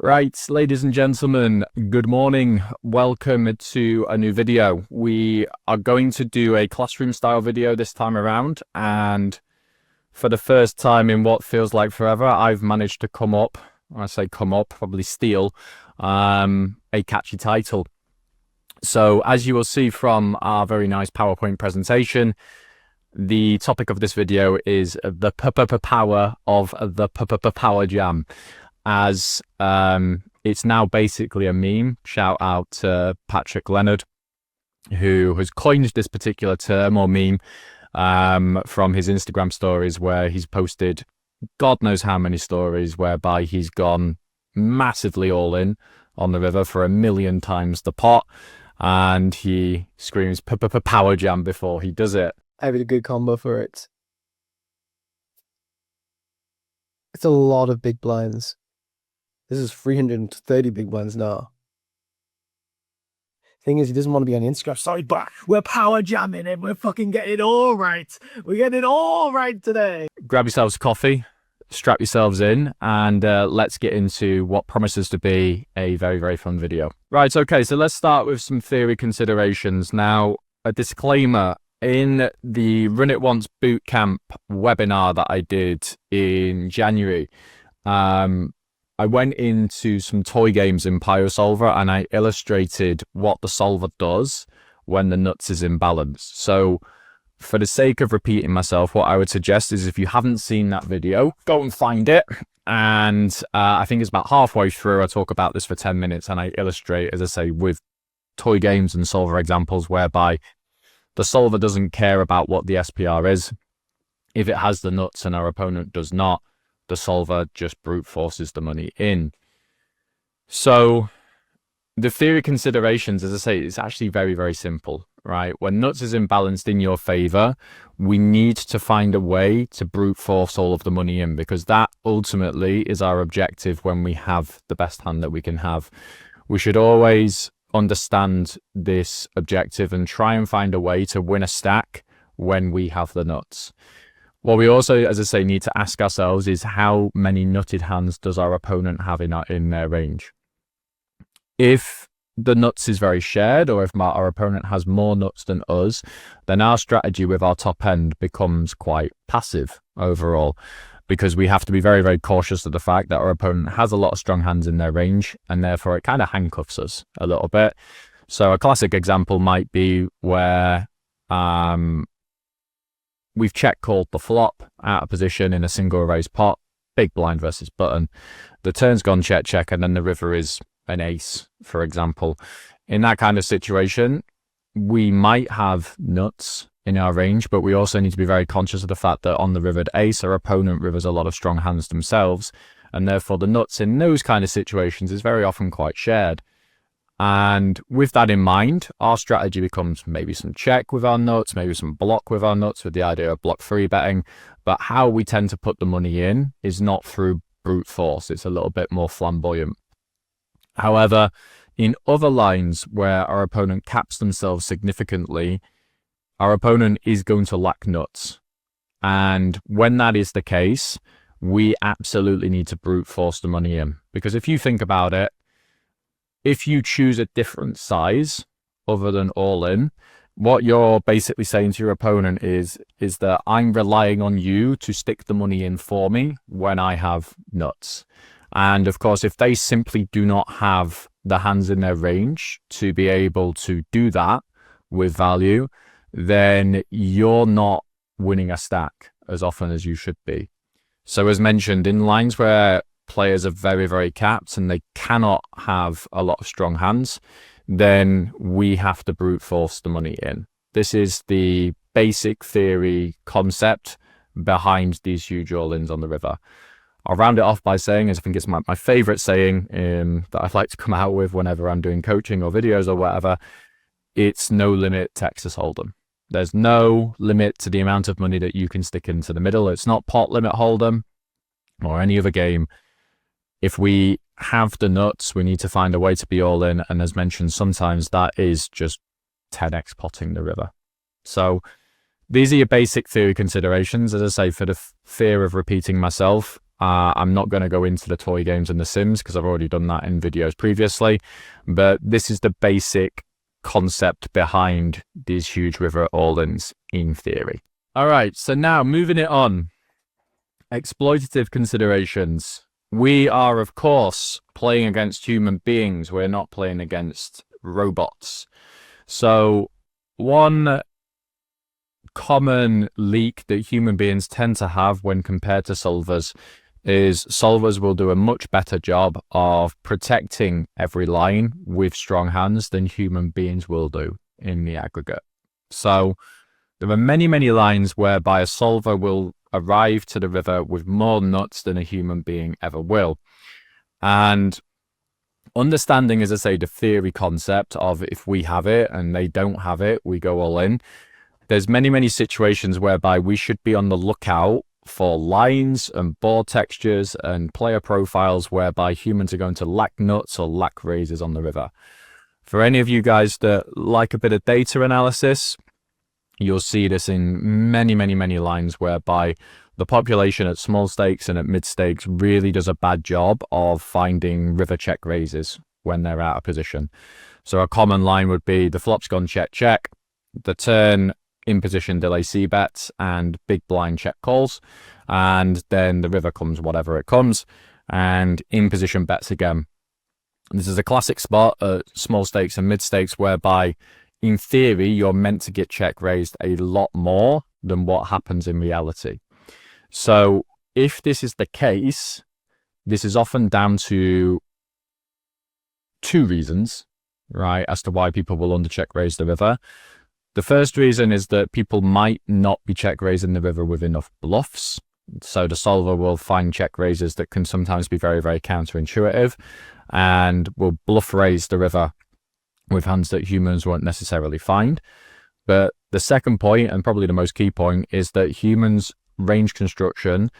Right, ladies and gentlemen, good morning. Welcome to a new video. We are going to do a classroom style video this time around, and for the first time in what feels like forever, I've managed to come up, when I say come up, probably steal, a catchy title. So as you will see from our very nice PowerPoint presentation, the topic of this video is the power of the power jam. As it's now basically a meme. Shout out to Patrick Leonard, who has coined this particular term or meme from his Instagram stories, where he's posted God knows how many stories whereby he's gone massively all in on the river for 1,000,000 times the pot, and he screams power jam before he does it. I have a good combo for it. It's a lot of big blinds. This is 330 big blinds now. Thing is, he doesn't want to be on Instagram. Sorry, but we're power jamming and we're fucking getting it all right. We're getting it all right today. Grab yourselves coffee, strap yourselves in, and let's get into what promises to be a very, very fun video. Right, okay, so let's start with some theory considerations. Now, a disclaimer. In the Run It Once bootcamp webinar that I did in January, I went into some toy games in PioSolver and I illustrated what the solver does when the nuts is in balance. So for the sake of repeating myself, what I would suggest is if you haven't seen that video, go and find it. And I think it's about halfway through. I talk about this for 10 minutes and I illustrate, as I say, with toy games and solver examples whereby the solver doesn't care about what the SPR is. If it has the nuts and our opponent does not, the solver just brute forces the money in. So the theory considerations, as I say, it's actually very, very simple, right? When nuts is imbalanced in your favor, we need to find a way to brute force all of the money in, because that ultimately is our objective when we have the best hand that we can have. We should always understand this objective and try and find a way to win a stack when we have the nuts. What we also, as I say, need to ask ourselves is how many nutted hands does our opponent have in their range? If the nuts is very shared, or if our opponent has more nuts than us, then our strategy with our top end becomes quite passive overall, because we have to be very, very cautious of the fact that our opponent has a lot of strong hands in their range, and therefore it kind of handcuffs us a little bit. So a classic example might be where we've check called the flop out of position in a single raise pot, big blind versus button. The turn's gone check, and then the river is an ace, for example. In that kind of situation, we might have nuts in our range, but we also need to be very conscious of the fact that on the rivered ace, our opponent rivers a lot of strong hands themselves, and therefore the nuts in those kind of situations is very often quite shared. And with that in mind, our strategy becomes maybe some check with our nuts, maybe some block with our nuts, with the idea of block free betting. But how we tend to put the money in is not through brute force. It's a little bit more flamboyant. However, in other lines where our opponent caps themselves significantly, our opponent is going to lack nuts. And when that is the case, we absolutely need to brute force the money in. Because if you think about it, if you choose a different size other than all in, what you're basically saying to your opponent is that I'm relying on you to stick the money in for me when I have nuts. And of course, if they simply do not have the hands in their range to be able to do that with value, then you're not winning a stack as often as you should be. So as mentioned, in lines where players are very, very capped and they cannot have a lot of strong hands, then we have to brute force the money in. This is the basic theory concept behind these huge all-ins on the river. I'll round it off by saying, as I think it's my favorite saying that I like to come out with whenever I'm doing coaching or videos or whatever, it's no limit Texas Hold'em. There's no limit to the amount of money that you can stick into the middle. It's not pot limit Hold'em or any other game. If we have the nuts, we need to find a way to be all in. And as mentioned, sometimes that is just 10x potting the river. So these are your basic theory considerations. As I say, for the fear of repeating myself, I'm not going to go into the toy games and the Sims because I've already done that in videos previously, but this is the basic concept behind these huge river all-ins in theory. All right, so now moving it on. Exploitative considerations. We are, of course, playing against human beings. We're not playing against robots. So one common leak that human beings tend to have when compared to solvers is solvers will do a much better job of protecting every line with strong hands than human beings will do in the aggregate. So there are many, many lines whereby a solver will arrive to the river with more nuts than a human being ever will. And understanding, as I say, the theory concept of if we have it and they don't have it, we go all in. There's many, many situations whereby we should be on the lookout for lines and board textures and player profiles whereby humans are going to lack nuts or lack raises on the river. For any of you guys that like a bit of data analysis, you'll see this in many, many, many lines whereby the population at small stakes and at mid stakes really does a bad job of finding river check raises when they're out of position. So a common line would be the flop's gone check, check, the turn in position delay c bets and big blind check calls, and then the river comes whatever it comes, and in position bets again. This is a classic spot at small stakes and mid stakes whereby in theory you're meant to get check raised a lot more than what happens in reality. So if this is the case, this is often down to two reasons, right, as to why people will undercheck raise the river. The first reason is that people might not be check raising the river with enough bluffs. So the solver will find check raises that can sometimes be very, very counterintuitive and will bluff raise the river with hands that humans won't necessarily find. But the second point, and probably the most key point, is that humans' range construction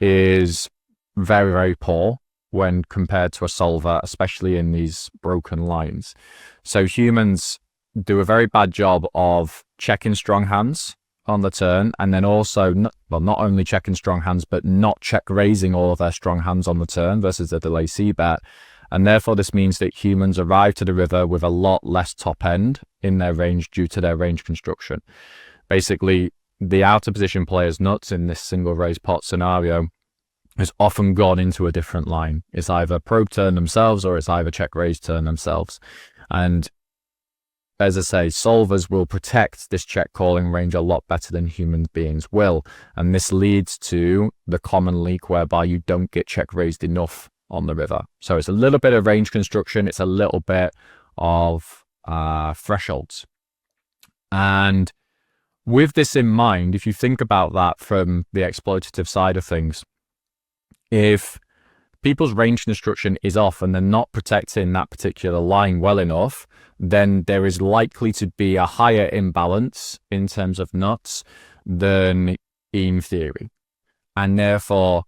is very, very poor when compared to a solver, especially in these broken lines. So humans do a very bad job of checking strong hands on the turn, and then also not only checking strong hands but not check raising all of their strong hands on the turn versus a delay c bet, and therefore this means that humans arrive to the river with a lot less top end in their range due to their range construction. Basically, the out of position player's nuts in this single raise pot scenario has often gone into a different line. It's either probe turn themselves or it's either check raise turn themselves. And as I say, solvers will protect this check calling range a lot better than human beings will. And this leads to the common leak whereby you don't get check raised enough on the river. So it's a little bit of range construction. It's a little bit of thresholds. And with this in mind, if you think about that from the exploitative side of things, if people's range construction is off and they're not protecting that particular line well enough, then there is likely to be a higher imbalance in terms of nuts than in theory. And therefore,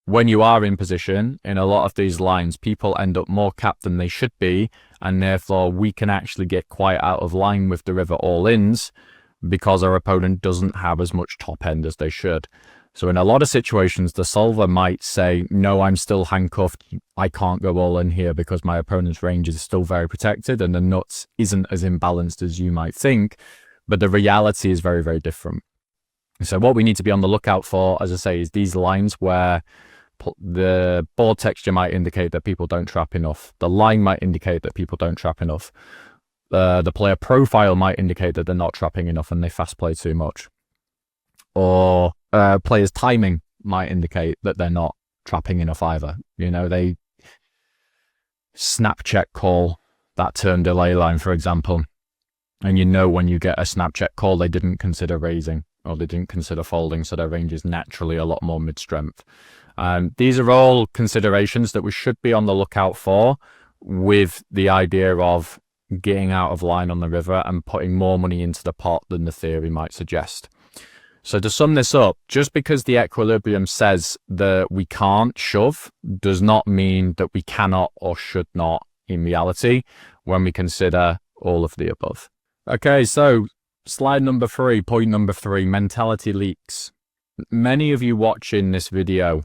when you are in position in a lot of these lines, people end up more capped than they should be, and therefore we can actually get quite out of line with the river all-ins because our opponent doesn't have as much top end as they should. So in a lot of situations, the solver might say, no, I'm still handcuffed. I can't go all in here because my opponent's range is still very protected and the nuts isn't as imbalanced as you might think. But the reality is very, very different. So what we need to be on the lookout for, as I say, is these lines where the board texture might indicate that people don't trap enough. The line might indicate that people don't trap enough. The player profile might indicate that they're not trapping enough and they fast play too much. Or players' timing might indicate that they're not trapping enough either. You know, they snap check call that turn delay line, for example, and you know when you get a snap check call, they didn't consider raising or they didn't consider folding, so their range is naturally a lot more mid-strength. These are all considerations that we should be on the lookout for, with the idea of getting out of line on the river and putting more money into the pot than the theory might suggest. So to sum this up, just because the equilibrium says that we can't shove does not mean that we cannot or should not in reality when we consider all of the above. Okay, so slide number 3, point number 3, mentality leaks. Many of you watching this video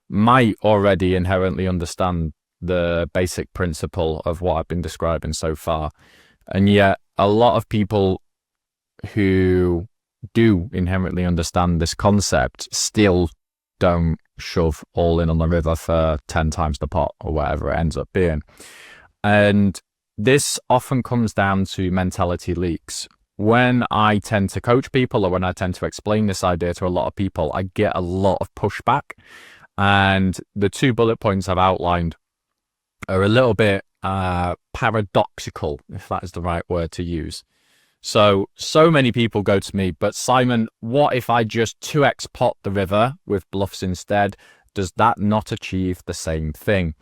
might already inherently understand the basic principle of what I've been describing so far. And yet a lot of people who do inherently understand this concept still don't shove all in on the river for 10 times the pot or whatever it ends up being. And this often comes down to mentality leaks. When I tend to coach people or when I tend to explain this idea to a lot of people, I get a lot of pushback. And the 2 bullet points I've outlined are a little bit paradoxical, if that is the right word to use. So many people go to me, but Simon, what if I just 2x pot the river with bluffs instead? Does that not achieve the same thing?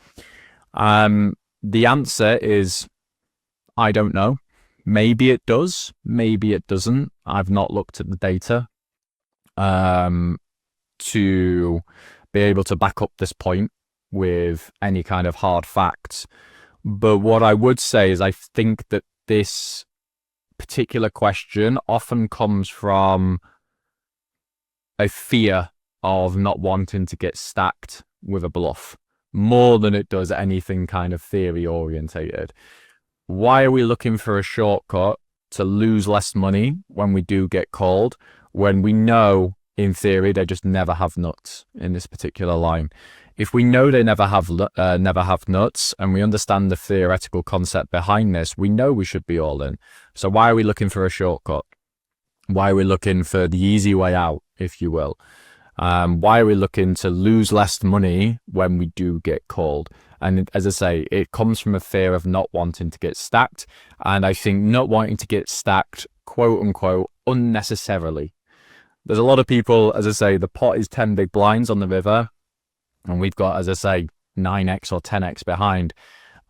The answer is, I don't know. Maybe it does, maybe it doesn't. I've not looked at the data to be able to back up this point with any kind of hard facts. But what I would say is I think that this particular question often comes from a fear of not wanting to get stacked with a bluff more than it does anything kind of theory orientated. Why are we looking for a shortcut to lose less money when we do get called, when we know in theory they just never have nuts in this particular line? If we know they never have nuts and we understand the theoretical concept behind this, we know we should be all in. So why are we looking for a shortcut? Why are we looking for the easy way out, if you will? Why are we looking to lose less money when we do get called? And as I say, it comes from a fear of not wanting to get stacked. And I think not wanting to get stacked, quote unquote, unnecessarily. There's a lot of people, as I say, the pot is 10 big blinds on the river. And we've got, as I say, 9x or 10x behind.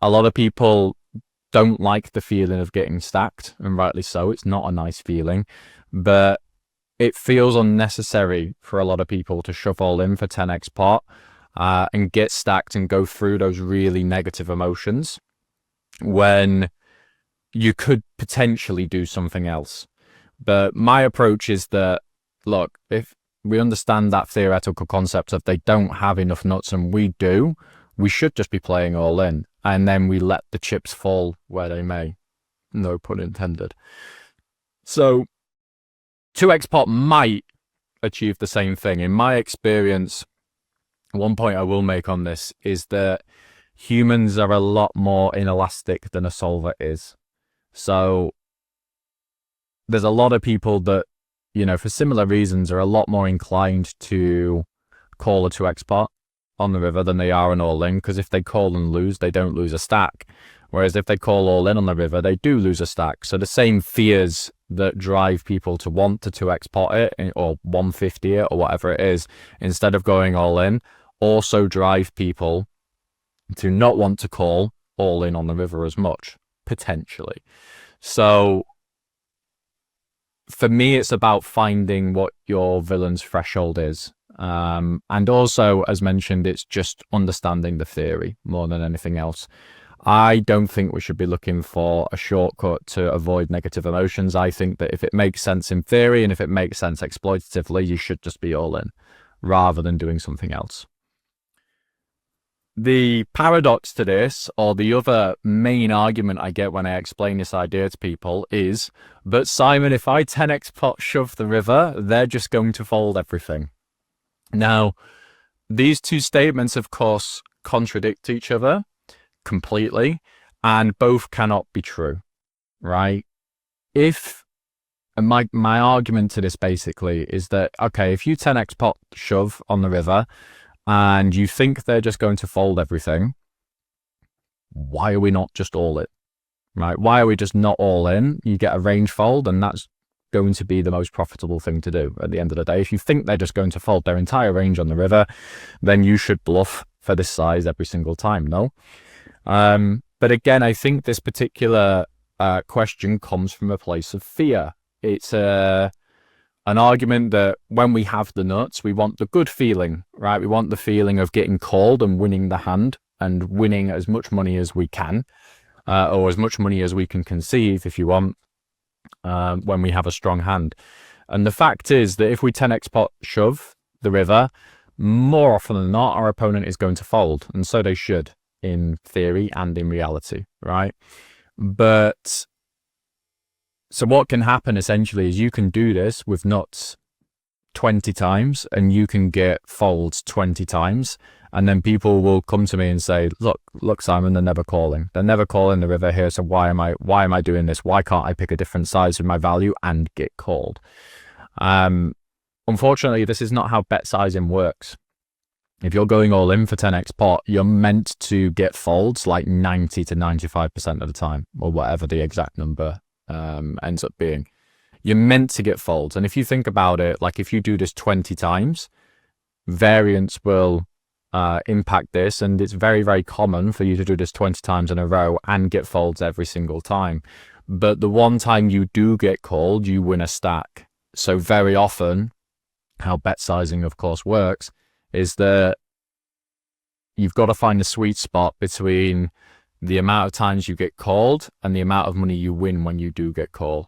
A lot of people don't like the feeling of getting stacked, and rightly so. It's not a nice feeling, but it feels unnecessary for a lot of people to shove all in for 10x pot and get stacked and go through those really negative emotions when you could potentially do something else. But my approach is that, look, if we understand that theoretical concept of they don't have enough nuts and we do, we should just be playing all in, and then we let the chips fall where they may. No pun intended. So 2x pot might achieve the same thing. In my experience, one point I will make on this is that humans are a lot more inelastic than a solver is. So there's a lot of people that, you know, for similar reasons are a lot more inclined to call a 2x pot on the river than they are an all-in, because if they call and lose, they don't lose a stack. Whereas if they call all in on the river, they do lose a stack. So the same fears that drive people to want to 2x pot it or 150 it or whatever it is, instead of going all in, also drive people to not want to call all in on the river as much, potentially. So for me, it's about finding what your villain's threshold is. And also, as mentioned, it's just understanding the theory more than anything else. I don't think we should be looking for a shortcut to avoid negative emotions. I think that if it makes sense in theory and if it makes sense exploitatively, you should just be all in rather than doing something else. The paradox to this, or the other main argument I get when I explain this idea to people is, but Simon, if I 10x pot shove the river, they're just going to fold everything. Now, these two statements, of course, contradict each other completely, and both cannot be true, right? And my argument to this basically is that, okay, if you 10x pot shove on the river and you think they're just going to fold everything, why are we not just all in, right? Why are we just not all in? You get a range fold, and that's going to be the most profitable thing to do at the end of the day. If you think they're just going to fold their entire range on the river, then you should bluff for this size every single time, no? But again, I think this particular question comes from a place of fear. It's an argument that when we have the nuts, we want the good feeling, right? We want the feeling of getting called and winning the hand and winning as much money as we can, or as much money as we can conceive, if you want, when we have a strong hand. And the fact is that if we 10x pot shove the river, more often than not, our opponent is going to fold, and so they should, in theory and in reality, right? But so what can happen essentially is you can do this with nuts 20 times and you can get folds 20 times, and then people will come to me and say, look Simon, they're never calling the river here, so why am I doing this? Why can't I pick a different size with my value and get called? Unfortunately, this is not how bet sizing works. If you're going all in for 10x pot, you're meant to get folds like 90 to 95% of the time, or whatever the exact number ends up being. You're meant to get folds. And if you think about it, like if you do this 20 times, variance will impact this. And it's very, very common for you to do this 20 times in a row and get folds every single time. But the one time you do get called, you win a stack. So very often, how bet sizing, of course, works is that you've got to find the sweet spot between the amount of times you get called and the amount of money you win when you do get called.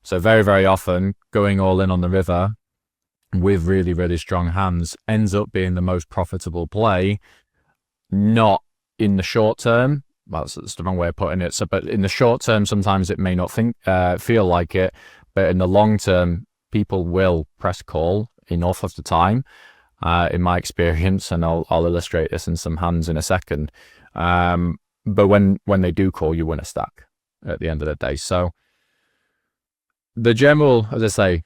So very, very often going all in on the river with really, really strong hands ends up being the most profitable play, not in the short term. Well, that's the wrong way of putting it. So, but in the short term, sometimes it may not feel like it, but in the long term, people will press call enough of the time. In my experience, and I'll illustrate this in some hands in a second. But when they do call, you win a stack at the end of the day. So the general, as I say,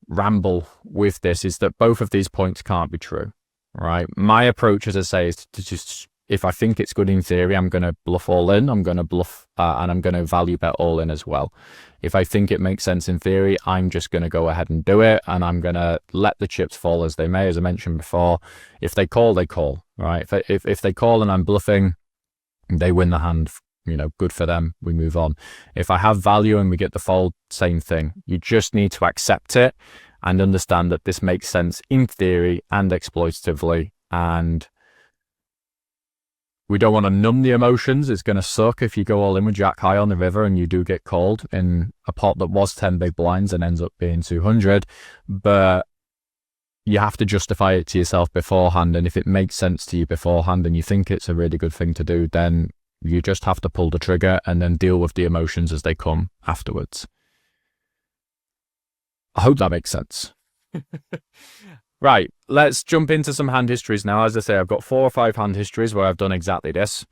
ramble with this is that both of these points can't be true, right? My approach, as I say, is to just, if I think it's good in theory, I'm going to bluff all in, I'm going to bluff, and I'm going to value bet all in as well. If I think it makes sense in theory, I'm just going to go ahead and do it, and I'm going to let the chips fall as they may, as I mentioned before. If they call, they call, right? If they call and I'm bluffing, they win the hand, good for them, we move on. If I have value and we get the fold, same thing. You just need to accept it and understand that this makes sense in theory and exploitatively, and we don't want to numb the emotions. It's going to suck if you go all in with jack high on the river and you do get called in a pot that was 10 big blinds and ends up being 200. But you have to justify it to yourself beforehand. And if it makes sense to you beforehand and you think it's a really good thing to do, then you just have to pull the trigger and then deal with the emotions as they come afterwards. I hope that makes sense. Right, let's jump into some hand histories now. As I say, I've got 4 or 5 hand histories where I've done exactly this.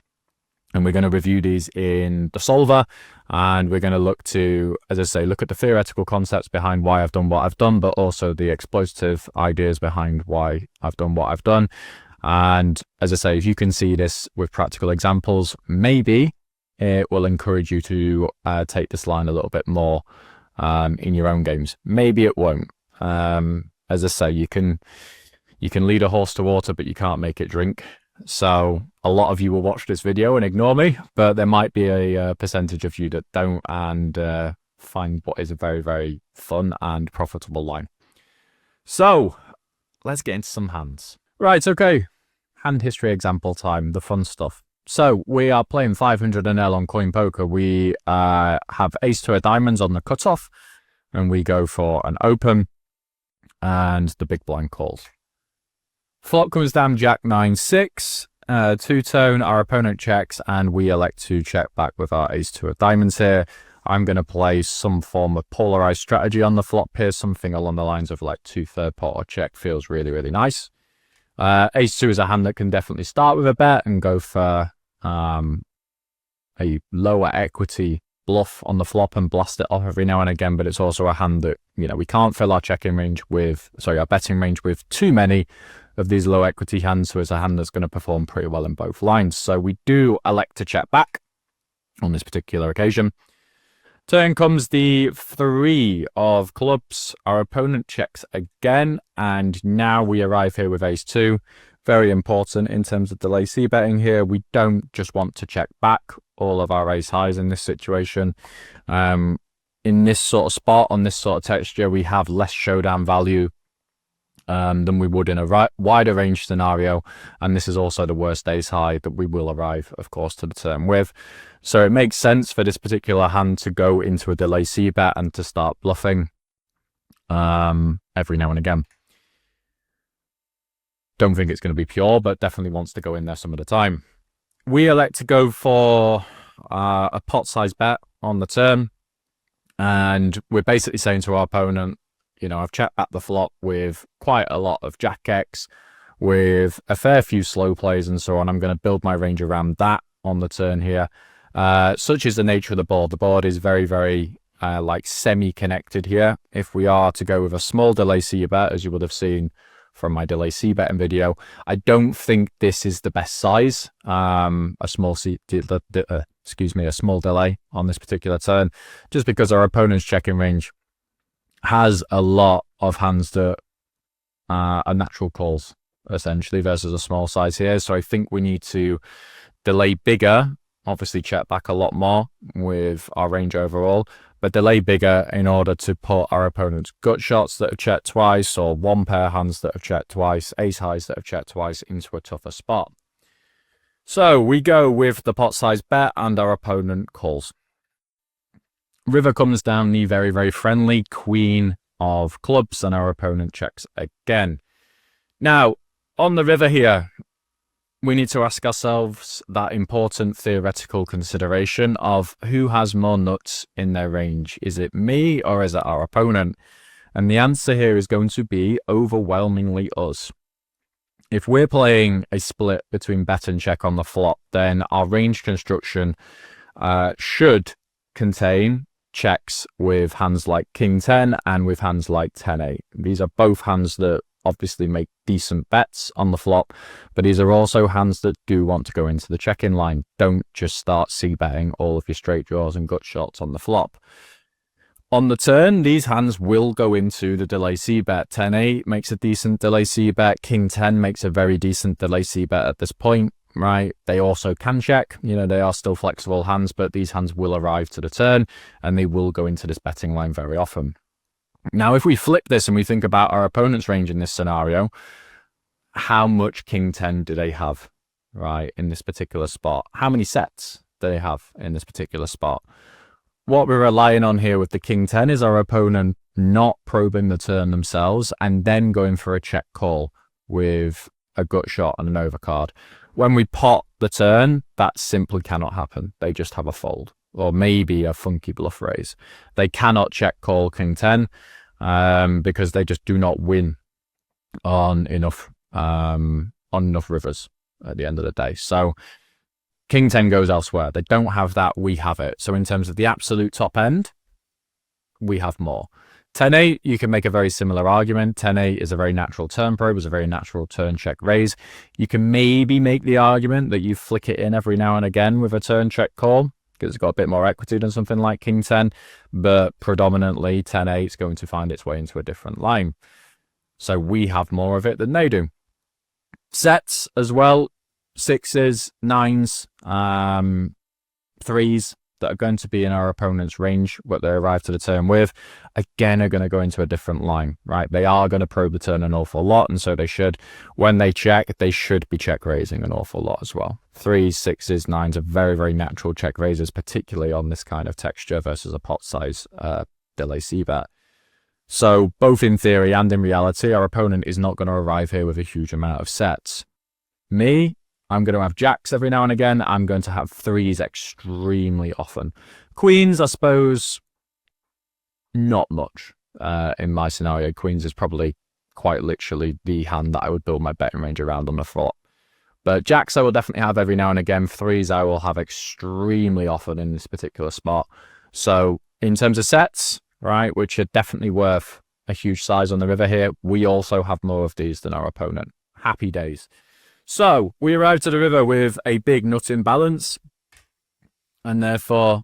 And we're going to review these in the solver. And we're going to look to, as I say, look at the theoretical concepts behind why I've done what I've done, but also the exploitative ideas behind why I've done what I've done. And as I say, if you can see this with practical examples, maybe it will encourage you to take this line a little bit more in your own games. Maybe it won't. As I say, you can lead a horse to water, but you can't make it drink. So a lot of you will watch this video and ignore me, but there might be a percentage of you that don't and find what is a very, very fun and profitable line. So let's get into some hands. Right, okay. Hand history example time, the fun stuff. So we are playing 500 NL on coin poker. We have ace 2 of diamonds on the cutoff, and we go for an open. And the big blind calls. Flop comes down jack 9-6, two-tone, our opponent checks, and we elect to check back with our ace 2 of diamonds here. I'm going to play some form of polarized strategy on the flop here, something along the lines of like 2/3 pot or check feels really, really nice. Ace 2 is a hand that can definitely start with a bet and go for a lower equity bluff on the flop and blast it off every now and again, but it's also a hand that, we can't fill our checking range with, our betting range with too many of these low equity hands, so it's a hand that's going to perform pretty well in both lines. So we do elect to check back on this particular occasion. Turn comes the 3 of clubs. Our opponent checks again, and now we arrive here with ace 2. Very important in terms of delay C betting here. We don't just want to check back all of our ace highs in this situation. In this sort of spot, on this sort of texture, we have less showdown value than we would in a wider range scenario. And this is also the worst ace high that we will arrive, of course, to the turn with. So it makes sense for this particular hand to go into a delay C bet and to start bluffing every now and again. Don't think it's going to be pure, but definitely wants to go in there some of the time. We elect to go for a pot size bet on the turn, and we're basically saying to our opponent, you know, I've checked back the flop with quite a lot of Jack X, with a fair few slow plays and so on. I'm going to build my range around that on the turn here. Such is the nature of the board. The board is very, very like semi-connected here. If we are to go with a small delay C bet, as you would have seen from my delay C betting video, I don't think this is the best size. A small delay on this particular turn, just because our opponent's checking range has a lot of hands that are natural calls, essentially, versus a small size here. So I think we need to delay bigger, obviously check back a lot more with our range overall, but delay bigger in order to put our opponent's gut shots that have checked twice, or one pair hands that have checked twice, ace highs that have checked twice, into a tougher spot. So we go with the pot size bet and our opponent calls. River comes down the very, very friendly queen of clubs, and our opponent checks again. Now, on the river here, we need to ask ourselves that important theoretical consideration of who has more nuts in their range. Is it me or is it our opponent? And the answer here is going to be overwhelmingly us. If we're playing a split between bet and check on the flop, then our range construction should contain checks with hands like King 10 and with hands like 10-8. These are both hands that obviously make decent bets on the flop, but these are also hands that do want to go into the check-in line. Don't just start c-betting all of your straight draws and gut shots on the flop. On the turn, these hands will go into the delay c-bet. 10-8 makes a decent delay c-bet. King 10 makes a very decent delay c-bet at this point, right? They also can check. You know, they are still flexible hands, but these hands will arrive to the turn and they will go into this betting line very often. Now, if we flip this and we think about our opponent's range in this scenario, how much King 10 do they have, right, in this particular spot? How many sets do they have in this particular spot? What we're relying on here with the King 10 is our opponent not probing the turn themselves and then going for a check call with a gut shot and an overcard. When we pot the turn, that simply cannot happen. They just have a fold, or maybe a funky bluff raise. They cannot check call King 10 because they just do not win on enough rivers at the end of the day. So King 10 goes elsewhere. They don't have that, we have it. So in terms of the absolute top end, we have more. 10-8, you can make a very similar argument. 10-8 is a very natural turn probe, is a very natural turn check raise. You can maybe make the argument that you flick it in every now and again with a turn check call, because it's got a bit more equity than something like King 10, but predominantly 10-8 is going to find its way into a different line. So we have more of it than they do. Sets as well, 6s, 9s, 3s that are going to be in our opponent's range, what they arrive to the turn with, again, are going to go into a different line, right? They are going to probe the turn an awful lot, and so they should. When they check, they should be check raising an awful lot as well. 3s, 6s, 9s are very, very natural check raises, particularly on this kind of texture versus a pot size delay c-bet. So both in theory and in reality, our opponent is not going to arrive here with a huge amount of sets. Me, I'm going to have jacks every now and again. I'm going to have 3s extremely often. Queens, I suppose, not much. In my scenario, queens is probably quite literally the hand that I would build my betting range around on the flop. But jacks I will definitely have every now and again. 3s I will have extremely often in this particular spot. So in terms of sets, right, which are definitely worth a huge size on the river here, we also have more of these than our opponent. Happy days. So we arrive to the river with a big nut imbalance, and therefore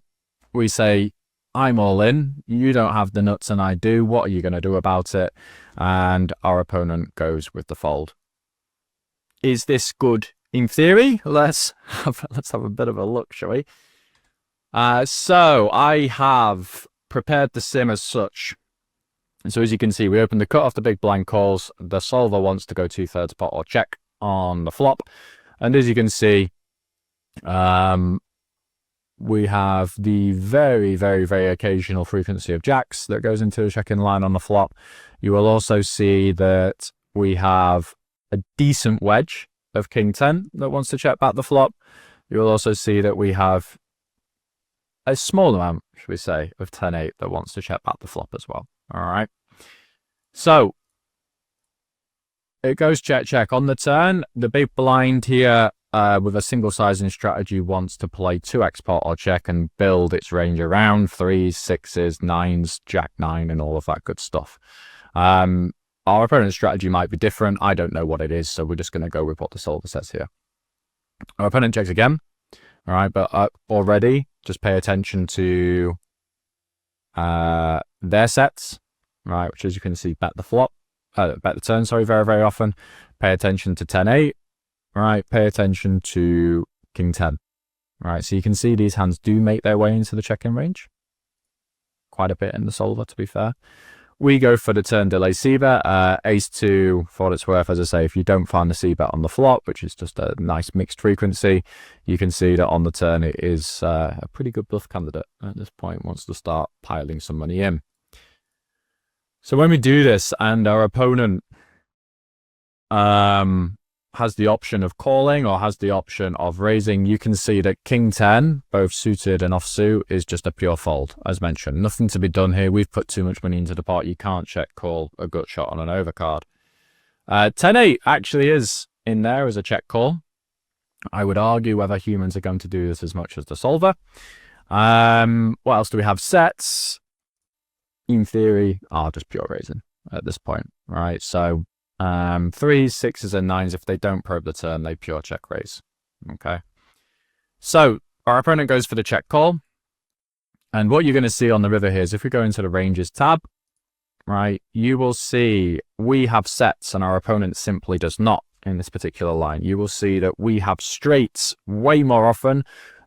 we say, I'm all in, you don't have the nuts and I do, what are you going to do about it? And our opponent goes with the fold. Is this good in theory? Let's have a bit of a look, shall we? So I have prepared the sim as such. And so as you can see, we open the cut off the big blind calls. The solver wants to go 2/3 pot or check on the flop, and as you can see, we have the very, very, very occasional frequency of jacks that goes into a check-in line on the flop. You will also see that we have a decent wedge of king 10 that wants to check back the flop. You'll also see that we have a small amount, should we say, of 10-8 that wants to check back the flop as well. All right. So it goes check, check. On the turn, the big blind here with a single sizing strategy wants to play 2x pot or check and build its range around 3s, 6s, 9s, jack 9 and all of that good stuff. Our opponent's strategy might be different. I don't know what it is, so we're just going to go with what the solver says here. Our opponent checks again. All right, but already just pay attention to their sets, right, which as you can see, bet the flop, bet the turn, sorry, very, very often. Pay attention to 10-8, right, pay attention to king 10, right, so you can see these hands do make their way into the check-in range. Quite a bit in the solver, to be fair. We go for the turn delay c-bet, ace-2, for what it's worth, as I say, if you don't find the c-bet on the flop, which is just a nice mixed frequency, you can see that on the turn it is a pretty good bluff candidate at this point, wants to start piling some money in. So when we do this and our opponent has the option of calling or has the option of raising, you can see that king 10, both suited and offsuit, is just a pure fold, as mentioned. Nothing to be done here. We've put too much money into the pot. You can't check call a gut shot on an overcard. 10-8 actually is in there as a check call. I would argue whether humans are going to do this as much as the solver. What else do we have? Sets, in theory, are just pure raising at this point, right? So 3s, 6s, and 9s, if they don't probe the turn, they pure check raise. Okay. So our opponent goes for the check call. And what you're going to see on the river here is if we go into the ranges tab, right, you will see we have sets and our opponent simply does not in this particular line. You will see that we have straights way more often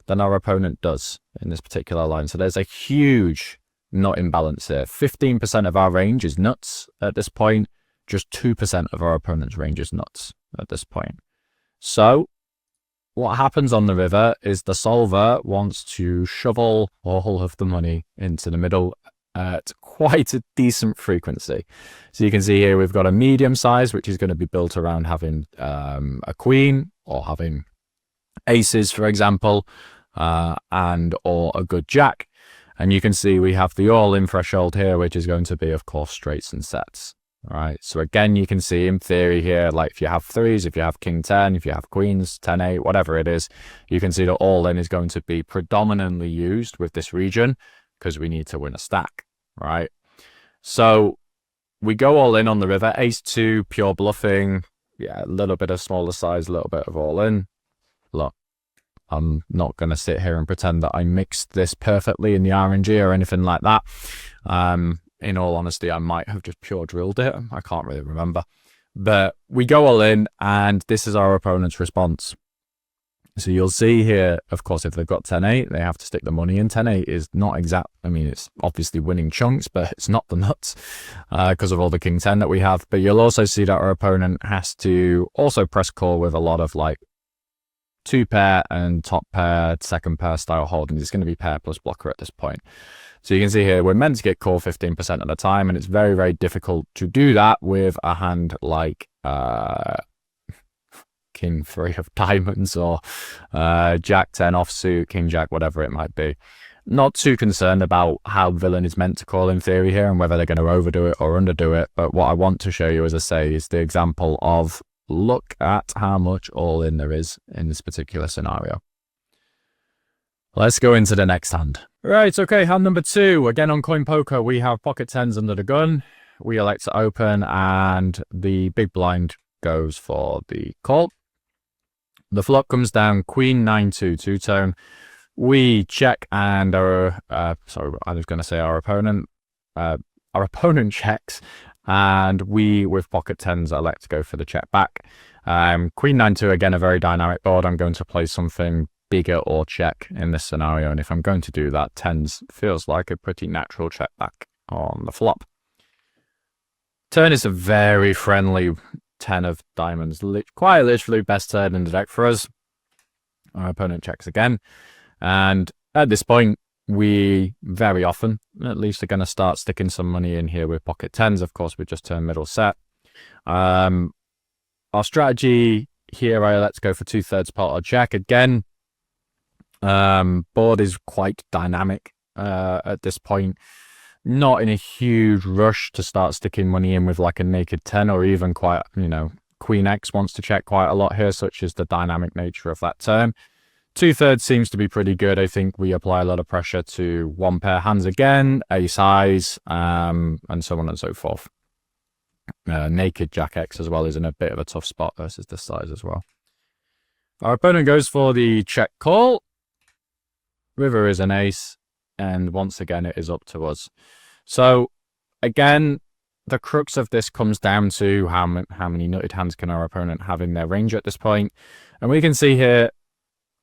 than our opponent does in this particular line. So there's a huge nut imbalance here. 15% of our range is nuts at this point. Just 2% of our opponent's range is nuts at this point. So what happens on the river is the solver wants to shovel all of the money into the middle at quite a decent frequency. So you can see here we've got a medium size, which is going to be built around having a queen or having aces, for example, and or a good jack. And you can see we have the all-in threshold here, which is going to be, of course, straights and sets. All right, so again, you can see in theory here, like if you have 3s, if you have king 10, if you have queens, 10-8, whatever it is, you can see that all-in is going to be predominantly used with this region because we need to win a stack, right? So we go all in on the river, ace-2, pure bluffing, yeah, a little bit of smaller size, a little bit of all-in. Look, I'm not going to sit here and pretend that I mixed this perfectly in the RNG or anything like that. In all honesty, I might have just pure drilled it. I can't really remember. But we go all in, and this is our opponent's response. So you'll see here, of course, if they've got 10-8, they have to stick the money in. 10-8 is not exact. I mean, it's obviously winning chunks, but it's not the nuts because of all the king 10 that we have. But you'll also see that our opponent has to also press call with a lot of like 2-pair and top pair, second pair style holdings. It's going to be pair plus blocker at this point. So you can see here, we're meant to get called 15% of the time, and it's very, very difficult to do that with a hand like King 3 of diamonds or Jack 10 offsuit, King Jack, whatever it might be. Not too concerned about how villain is meant to call in theory here and whether they're going to overdo it or underdo it. But what I want to show you, as I say, is the example of look at how much all in there is in this particular scenario. Let's go into the next hand. Right, okay, hand number 2. Again, on Coin Poker, we have pocket 10s under the gun. We elect to open, and the big blind goes for the call. The flop comes down, Queen 9-2 two-tone. We check, and our, sorry, I was going to say our opponent checks, and we, with pocket 10s, elect to go for the check back. Queen 9-2, again, a very dynamic board. I'm going to play something bigger or check in this scenario, and if I'm going to do that, 10s feels like a pretty natural check back on the flop. Turn is a very friendly 10 of diamonds, quite literally best turn in the deck for us. Our opponent checks again, and at this point we very often at least are going to start sticking some money in here with pocket 10s. Of course, we just turn middle set. Our our strategy here, let's go for 2/3 pot or check. Again, board is quite dynamic at this point. Not in a huge rush to start sticking money in with like a naked 10, or even quite, Queen X wants to check quite a lot here, such as the dynamic nature of that turn. 2/3 seems to be pretty good. I think we apply a lot of pressure to one pair hands again, ace highs, and so on and so forth. Naked Jack X as well is in a bit of a tough spot versus this size as well. Our opponent goes for the check call. River is an ace, and once again it is up to us. So again, the crux of this comes down to how many nutted hands can our opponent have in their range at this point. And we can see here,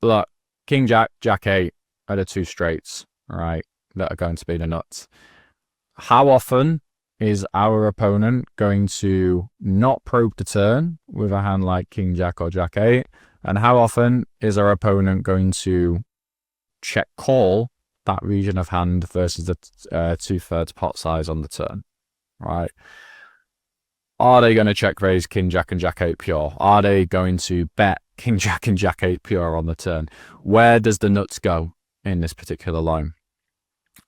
look, King Jack, Jack 8 are the two straights, right, that are going to be the nuts. How often is our opponent going to not probe the turn with a hand like King Jack or Jack 8? And how often is our opponent going to check call that region of hand versus the 2/3 pot size on the turn, right? Are they going to check raise King Jack and Jack 8 pure? Are they going to bet King Jack and Jack 8 pure on the turn? Where does the nuts go in this particular line?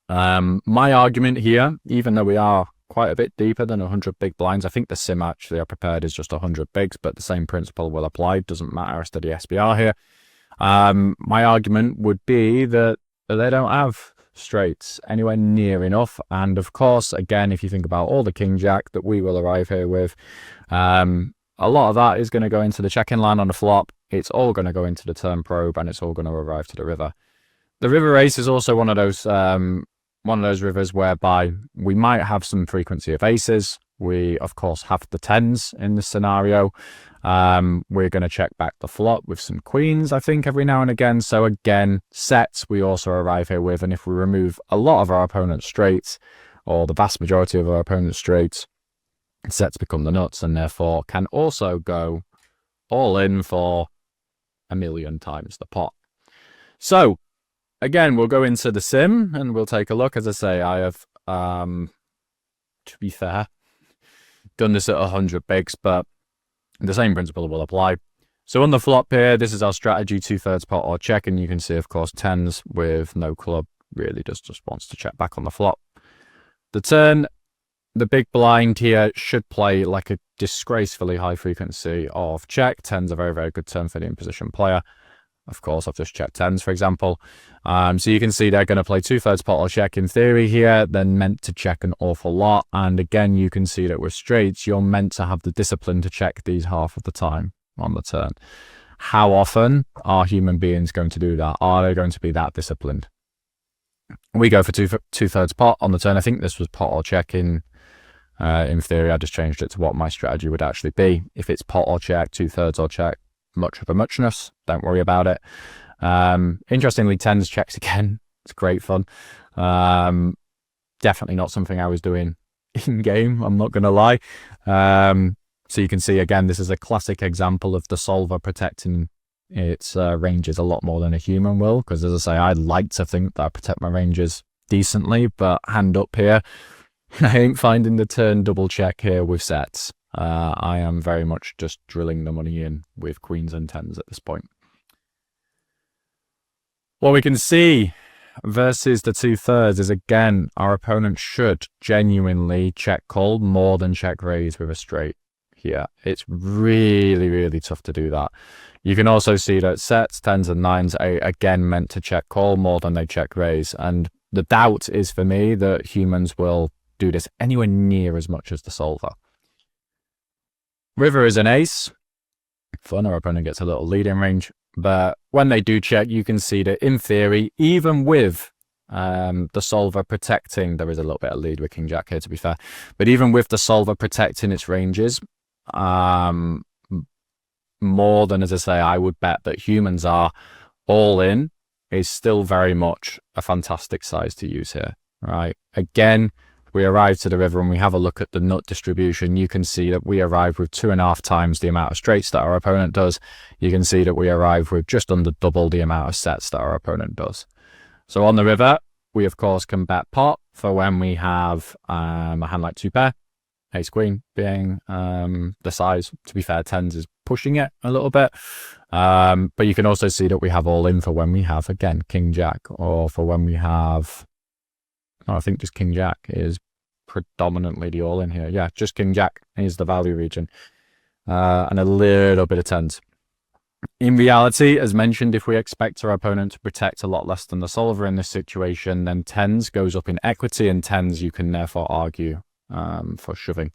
My argument here, even though we are quite a bit deeper than 100 big blinds, I think the sim actually are prepared is just 100 bigs, but the same principle will apply. It doesn't matter as to the SBR here. My argument would be that they don't have straights anywhere near enough. And of course, again, if you think about all the King Jack that we will arrive here with, a lot of that is going to go into the check-in line on the flop. It's all going to go into the turn probe, and it's all going to arrive to the river. The river ace is also one of those rivers whereby we might have some frequency of aces. We, of course, have the 10s in this scenario. We're going to check back the flop with some queens, I think, every now and again. So again, sets we also arrive here with. And if we remove a lot of our opponent's straights, or the vast majority of our opponent's straights, sets become the nuts, and therefore can also go all in for a million times the pot. So again, we'll go into the sim and we'll take a look. As I say, I have, to be fair, done this at 100 bigs, but the same principle will apply. So on the flop here, this is our strategy, 2/3 pot or check, and you can see, of course, 10s with no club really just wants to check back on the flop. The turn, the big blind here should play like a disgracefully high frequency of check. 10's a very, very good turn for the in-position player. Of course, I've just checked 10s, for example. So you can see they're going to play 2/3 pot or check in theory here. They're meant to check an awful lot. And again, you can see that with straights, you're meant to have the discipline to check these half of the time on the turn. How often are human beings going to do that? Are they going to be that disciplined? We go for 2/3 pot on the turn. I think this was pot or check in theory. I just changed it to what my strategy would actually be. If it's pot or check, 2/3 or check, much of a muchness, don't worry about it. Interestingly, 10s checks again. It's great fun. Definitely not something I was doing in game, I'm not gonna lie. So you can see again, this is a classic example of the solver protecting its ranges a lot more than a human will, because as I say, I like to think that I protect my ranges decently, but hand up here, I ain't finding the turn double check here with sets. I am very much just drilling the money in with queens and 10s at this point. What we can see versus the 2/3 is, again, our opponent should genuinely check call more than check raise with a straight here. It's really, really tough to do that. You can also see that sets, 10s and 9s are again meant to check call more than they check raise. And the doubt is for me that humans will do this anywhere near as much as the solver. River is an ace. Fun, our opponent gets a little lead in range. But when they do check, you can see that in theory, even with the solver protecting, there is a little bit of lead with King Jack here, to be fair. But even with the solver protecting its ranges, more than, as I say, I would bet that humans are all in, is still very much a fantastic size to use here, right? Again, we arrive to the river and we have a look at the nut distribution. You can see that we arrive with 2.5 times the amount of straights that our opponent does. You can see that we arrive with just under double the amount of sets that our opponent does. So on the river, we of course can bet pot for when we have a hand like 2 pair, ace queen being the size. To be fair, 10s is pushing it a little bit. But you can also see that we have all in for when we have, again, King Jack, or for when we have, I think just King Jack is predominantly the all in here. Yeah, just King Jack is the value region, and a little bit of tens. In reality, as mentioned, if we expect our opponent to protect a lot less than the solver in this situation, then tens goes up in equity, and tens you can therefore argue for shoving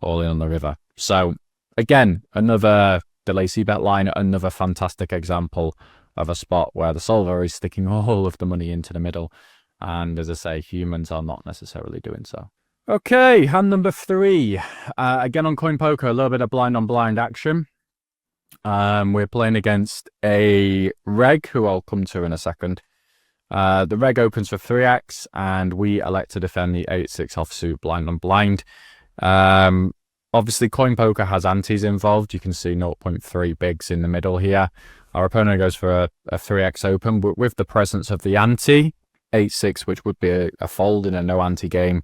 all in on the river. So again, another delay c-bet line, another fantastic example of a spot where the solver is sticking all of the money into the middle, and as I say, humans are not necessarily doing so. Okay, hand number 3. Again on Coin Poker, a little bit of blind on blind action. We're playing against a reg, who I'll come to in a second. The reg opens for 3x, and we elect to defend the 8-6 offsuit blind on blind. Obviously, Coin Poker has antes involved. You can see 0.3 bigs in the middle here. Our opponent goes for a 3x open, but with the presence of the ante, 8-6, which would be a fold in a no ante game,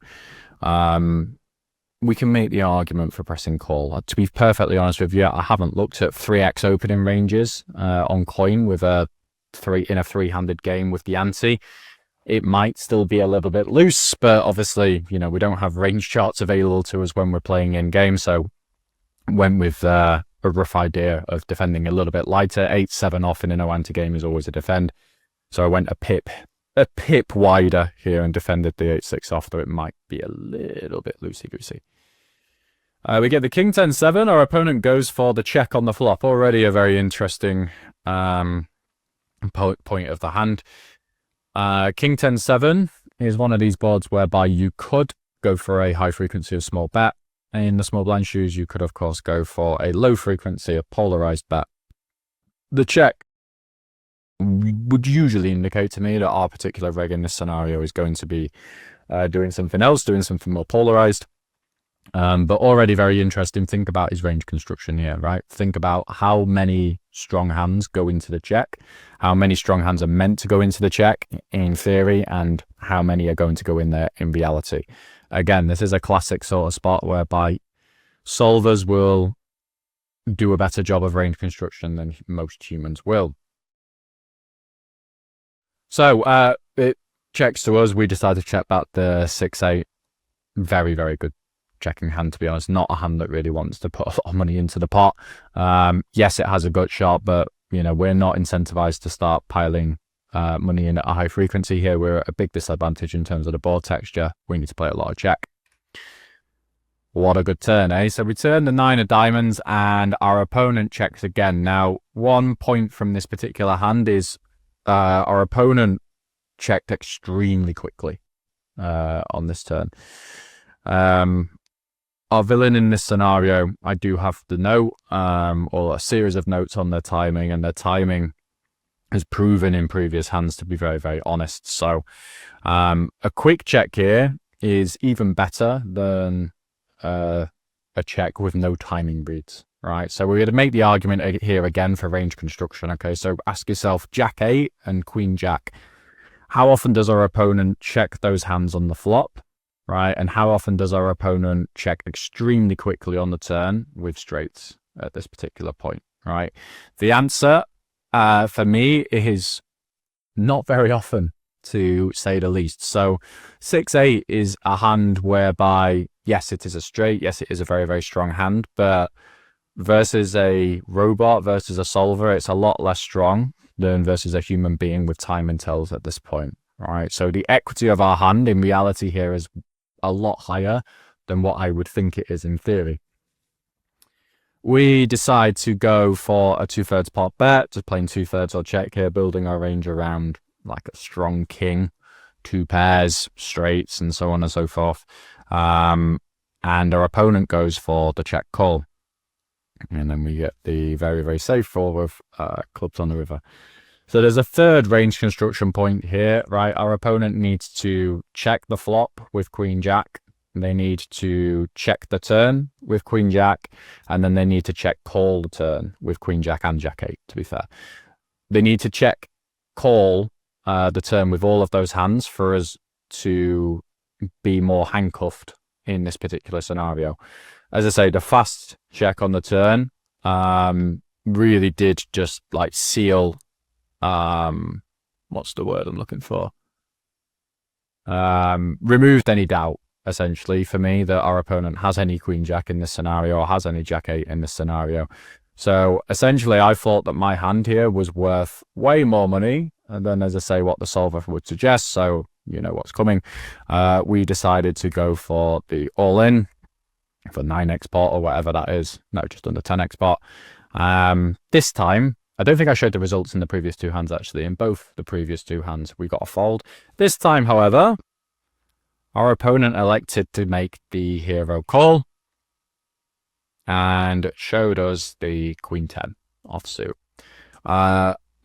we can make the argument for pressing call. To be perfectly honest with you, I haven't looked at 3x opening ranges on Coin with a 3-handed game with the ante. It might still be a little bit loose, but obviously, you know, we don't have range charts available to us when we're playing in game, so went with a rough idea of defending a little bit lighter. 8-7 off in a no ante game is always a defend, so I went a pip wider here and defended the 8-6 off, though it might be a little bit loosey-goosey. We get the King 10-7. Our opponent goes for the check on the flop. Already a very interesting point of the hand. King 10-7 is one of these boards whereby you could go for a high frequency of small bet. In the small blind shoes, you could, of course, go for a low frequency of polarized bet. The check would usually indicate to me that our particular reg in this scenario is going to be doing something else, doing something more polarized. But already very interesting. Think about his range construction here, right? Think about how many strong hands go into the check, how many strong hands are meant to go into the check in theory, and how many are going to go in there in reality. Again, this is a classic sort of spot whereby solvers will do a better job of range construction than most humans will. So it checks to us. We decide to check back the 6-8. Very, very good checking hand, to be honest. Not a hand that really wants to put a lot of money into the pot. Yes, it has a gut shot, but you know, we're not incentivized to start piling money in at a high frequency here. We're at a big disadvantage in terms of the board texture. We need to play a lot of check. What a good turn, eh? So we turn the 9 of diamonds, and our opponent checks again. Now, 1 point from this particular hand is our opponent checked extremely quickly on this turn. Our villain in this scenario, I do have the note, or a series of notes on their timing, and their timing has proven in previous hands to be very, very honest. So a quick check here is even better than a check with no timing reads, right? So we're going to make the argument here again for range construction, okay? So ask yourself, Jack 8 and Queen Jack, how often does our opponent check those hands on the flop? Right, and how often does our opponent check extremely quickly on the turn with straights at this particular point? Right, the answer for me is not very often, to say the least. So 6-8 is a hand whereby, yes, it is a straight, yes, it is a very, very strong hand, but versus a robot, versus a solver, it's a lot less strong than versus a human being with time and tells at this point. Right, so the equity of our hand in reality here is a lot higher than what I would think it is in theory. We decide to go for a 2/3 pot bet, just playing 2/3 or check here, building our range around like a strong king, 2 pairs, straights, and so on and so forth. And our opponent goes for the check call. And then we get the very, very safe four with clubs on the river. So there's a third range construction point here, right? Our opponent needs to check the flop with Queen Jack. They need to check the turn with Queen Jack, and then they need to check call the turn with Queen Jack and Jack 8, to be fair. They need to check call the turn with all of those hands for us to be more handcuffed in this particular scenario. As I say, the fast check on the turn really did just like seal, what's the word I'm looking for? Removed any doubt, essentially, for me that our opponent has any queen jack in this scenario or has any jack 8 in this scenario. So essentially, I thought that my hand here was worth way more money than, as I say, what the solver would suggest. So you know what's coming. We decided to go for the all-in for 9x pot or whatever that is. No, just under 10x pot. This time, I don't think I showed the results in the previous two hands, actually. In both the previous two hands, we got a fold. This time, however, our opponent elected to make the hero call and showed us the queen 10 offsuit.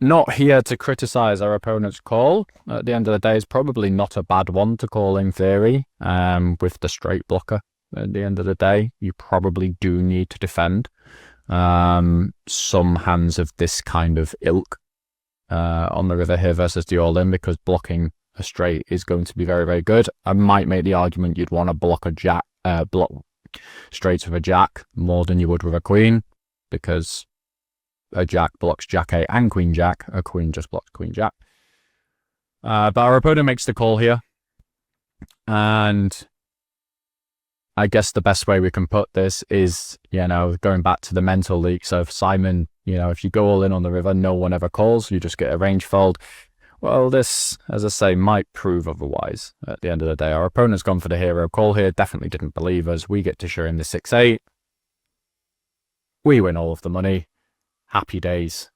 Not here to criticize our opponent's call. At the end of the day, it's probably not a bad one to call in theory, with the straight blocker. At the end of the day, you probably do need to defend some hands of this kind of ilk on the river here versus the all-in, because blocking a straight is going to be very, very good. I might make the argument you'd want to block a jack, block straights with a jack more than you would with a queen, because a jack blocks jack 8 and queen jack. A queen just blocks queen jack. But our opponent makes the call here, and I guess the best way we can put this is, you know, going back to the mental leak. So if Simon, you know, if you go all in on the river, no one ever calls, you just get a range fold. Well, this, as I say, might prove otherwise at the end of the day. Our opponent's gone for the hero call here, definitely didn't believe us. We get to show him the 6-8. We win all of the money. Happy days.